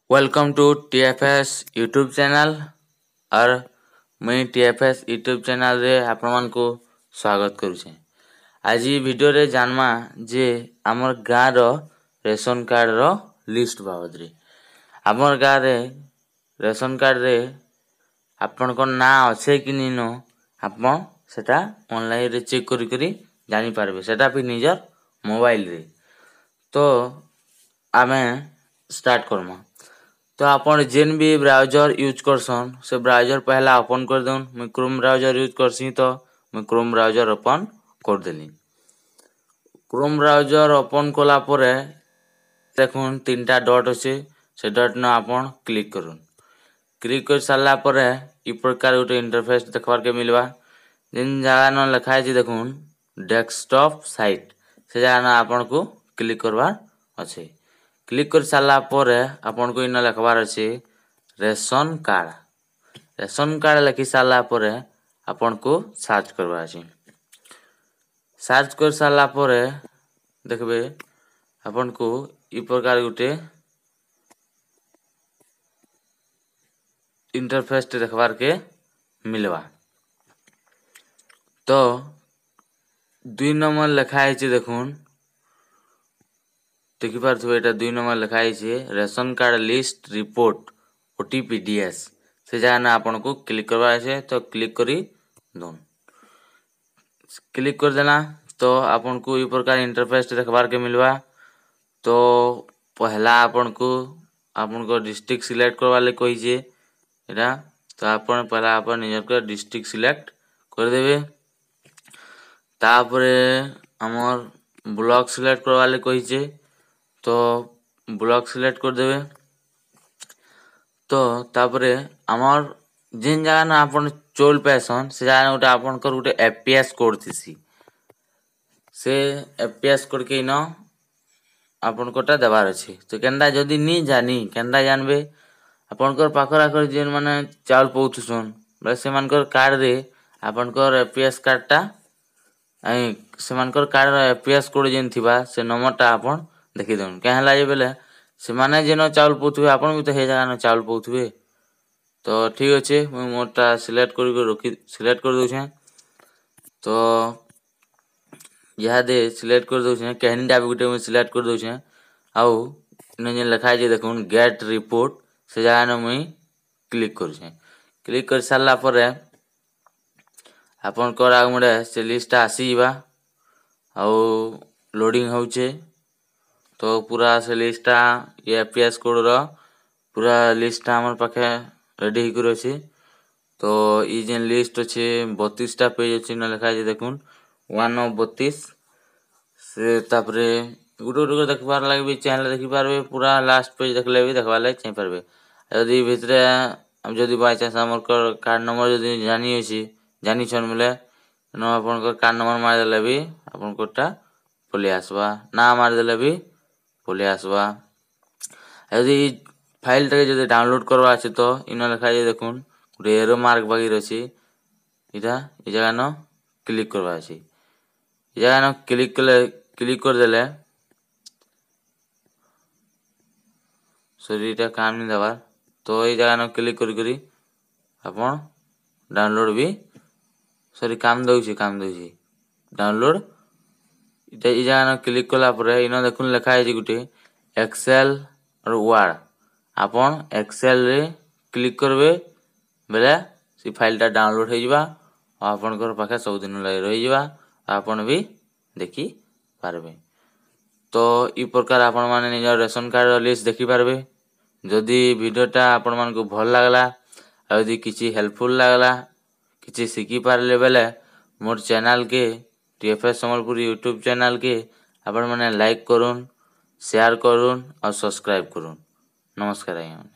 Welcome to TFS YouTube channel और मैं TFS YouTube channel रे आपण मान को स्वागत करूछे। आज वीडियो रे जानमा जे हमर गाँ रो रेशन कार्ड रो लिस्ट बाबद रे हमर गाँ रे रेशन कार्ड रे आपण को ना अच्छे कि नीनो आपण सेटा ऑनलाइन रे चेक करी करी जानि पारबे सेटा भी निजर मोबाइल रे। तो आमे स्टार्ट करमा। तो आपण जेन भी ब्राउजर यूज करसन से ब्राउजर पहला ओपन कर दउन। मैं क्रोम ब्राउजर यूज करसी तो मैं क्रोम ब्राउजर ओपन कर देली। क्रोम ब्राउजर ओपन कला परे देखुन तीनटा डॉट अछि से डॉट न आपण क्लिक करूँ। क्लिक कर सारला परे ई प्रकार गोटे इंटरफेस देखबार के मिलवा। जिन जगह न लिखा है देखुन डेस्कटॉप साइट से जगह न आपण को क्लिक करवार अछि। क्लिक कर सारला परे आपण को इन लिखबार अछि रेशन कार्ड। रेशन कार्ड लिखि सारला परे आपण को सर्च करबार अछि। सर्च कर सारला परे देखबे आपण को ई प्रकार गोटे इंटरफेस देखबार के मिलवा। तो 2 नंबर लिखा है देखुन देखि पारथबे एटा 2 नंबर लिखा है रेशन कार्ड लिस्ट रिपोर्ट ओटीपीडीएस से जगह ना आपण को क्लिक करबा है। तो क्लिक करी दोन क्लिक कर देना तो आपण को ई प्रकार इंटरफेस देखबार के मिलवा। तो पहला आपण को डिस्ट्रिक्ट सिलेक्ट करवा ले कहि जे एटा। तो आपण पहला आपण निजर के डिस्ट्रिक्ट सिलेक्ट कर देबे। तापरे हमर ब्लॉक सिलेक्ट करवा ले कहि जे तो ब्लॉक सिलेक्ट कर देबे। तो तापरे हमर जिन जगह ना आपण चोल पैसन से जगह गोटे आपण कर गोटे एफपीएस कोड थिसी से एफपीएस कोड के न आपण कोटा देबार अछि। तो केनदा जदी नी जानी केनदा जानबे आपण कर पाखरा कर जेन माने चाउल पउथुसन बस से मानकर कार्ड रे आपण कर एफपीएस कार्ड टा से मानकर कार्ड रो एफपीएस कोड जेन थिबा से नंबर टा आपण देखि दउन के हला जे बेले से माने जेन चाउल पउथुबे आपण भी तो हे जगह न चाउल पउथुबे। तो ठीक अछि मैं मोटा सिलेक्ट सिलेक्ट कर दउ छे। तो यह दे सिलेक्ट कर दउ छे कहनी डाबे गुटे में सिलेक्ट कर दउ छे। आउ न जे लिखा है देखुन गेट रिपोर्ट से जगह न मुई क्लिक कर छे। क्लिक कर सारला परे आपण कर आग मडे से लिस्ट आसी बा आउ लोडिंग होउचे। तो पूरा से लिस्ट ये एफपीएस कोड रो पूरा लिस्ट हमर पाखे रेडी ही कर अछि। तो ई जेन लिस्ट अछि 32 टा पेज अछि न लिखा है देखुन 1 of 32 से तापरे गुडो देखबार लागि भी चैनल देखि पारबे पूरा लास्ट पेज देखले भी देखबा लागि छै पारबे। यदि भितरे हम जदि बाय चांस हमर कार्ड नंबर जदि जानी अछि जानी छन बोले न आपण को कार्ड नंबर मार देले भी आपण कोटा पले आसबा ना मार देले भी पले आसबा। यदि फाइल टा जदि डाउनलोड करबा अछि तो इन लिखा है देखुन गुटे एरो मार्क बागी रछि इटा ई जगह न क्लिक करबा अछि। ई जगह न क्लिक कर देले सॉरी इटा काम नहीं दबार। तो ई जगह न क्लिक करी करी आपण डाउनलोड भी सॉरी काम दउछि डाउनलोड इटा ई जगह न क्लिक कला परे इन देखुन लिखा है गुटे एक्सेल और वर्ड आपण एक्सेल रे क्लिक करबे बेले सी फाइल टा डाउनलोड हो जिबा आपण कर पाखे सब दिन लागि रहि जिबा आपण भी देखि पारबे। तो ई प्रकार आपण माने निज रेशन कार्ड लिस्ट देखि पारबे। जदि वीडियो टा आपण मान को भल लागला आ यदि किछि हेल्पफुल लागला किछि सिखि पारले बेले मोर चैनल के टीएफएस संबलपुर यूट्यूब चैनल के आपण माने लाइक करूँ शेयर करूँ और सब्सक्राइब करूँ। नमस्कार आज्ञा।